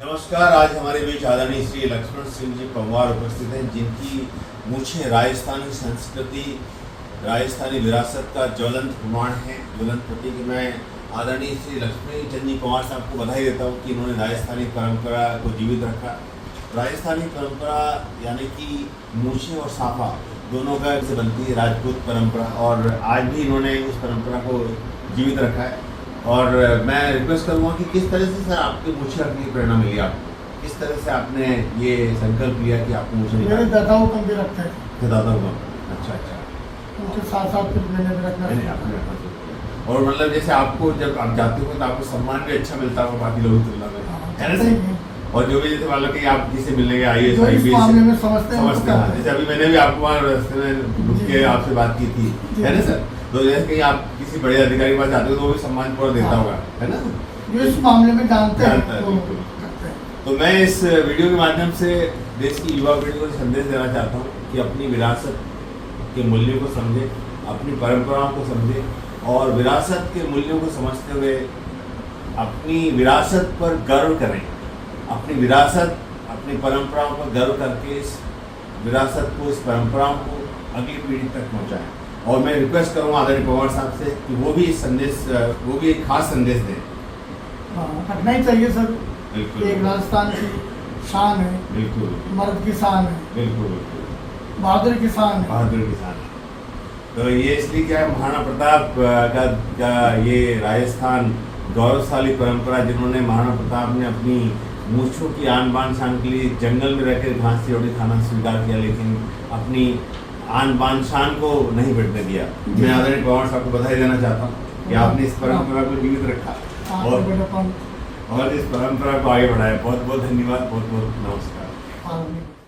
नमस्कार। आज हमारे बीच आदरणीय श्री लक्ष्मण सिंह जी पंवार उपस्थित हैं, जिनकी मूछें राजस्थानी संस्कृति, राजस्थानी विरासत का ज्वलंत प्रमाण है, ज्वलंत प्रतीक। मैं आदरणीय श्री लक्ष्मण चंद जी पंवार साहब को बधाई देता हूँ कि इन्होंने राजस्थानी परंपरा को जीवित रखा। राजस्थानी परंपरा यानी कि मूछें और साफा दोनों का से बनती है राजपूत परंपरा, और आज भी इन्होंने उस परंपरा को जीवित रखा है। और मैं रिक्वेस्ट करूँगा कि किस तरह से सर आपकी मूछें रखने की प्रेरणा मिली आपको, किस तरह से आपने ये संकल्प लिया कि आपको मूछें मेरे दादाओं कम भी रखते थे। दादा हुआ। अच्छा अच्छा। उनके साथ साथ फिर मैंने भी रखना नहीं, आपने रखा था। और मतलब जैसे आपको जब आप जाते हो तो आपको सम्मान भी अच्छा मिलता होगा बाकी लोगों की तुलना में, है ना सर? और जो भी जैसे मान लो कि आप जिसे मिलने के आइए मामले में समझते हैं, जैसे अभी मैंने भी आपको वहाँ रास्ते में रुक के आपसे बात की थी, है ना सर? तो जैसे कहीं आप किसी बड़े अधिकारी के पास जाते हो तो वो भी सम्मान पूरा देता होगा, है ना? जो इस मामले में जानते हैं तो मैं इस वीडियो के माध्यम से देश की युवा पीढ़ी को संदेश देना चाहता हूँ कि अपनी विरासत के मूल्यों को समझे, अपनी परंपराओं को समझे, और विरासत के मूल्यों को समझते हुए अपनी विरासत पर गर्व करें। अपनी विरासत, अपनी परंपराओं पर गर्व करके इस विरासत को, इस परंपराओं को अगली पीढ़ी तक पहुँचाएं। और मैं रिक्वेस्ट करूँगा आदरणीय पंवार साहब से कि वो भी संदेश, वो भी एक खास संदेश दें। करना ही चाहिए सर। बिल्कुल। एक राजस्थान की शान है, बिल्कुल मर्द की शान है, बिल्कुल बिल्कुल, बहादुर की शान है, बहादुर किसान। तो ये इसलिए क्या है, महाराणा प्रताप का ये राजस्थान गौरवशाली परंपरा, जिन्होंने महाराणा प्रताप ने अपनी मूछों की आन बान शान के लिए जंगल में रहकर घास से रोटी खाना स्वीकार किया, लेकिन अपनी आन बान शान को नहीं बढ़ने दिया। मैं आदरणीय पंवार साहब को बधाई देना चाहता हूँ कि आपने इस परंपरा को जीवित रखा और इस परंपरा को आगे बढ़ाया। बहुत बहुत धन्यवाद, बहुत बहुत नमस्कार।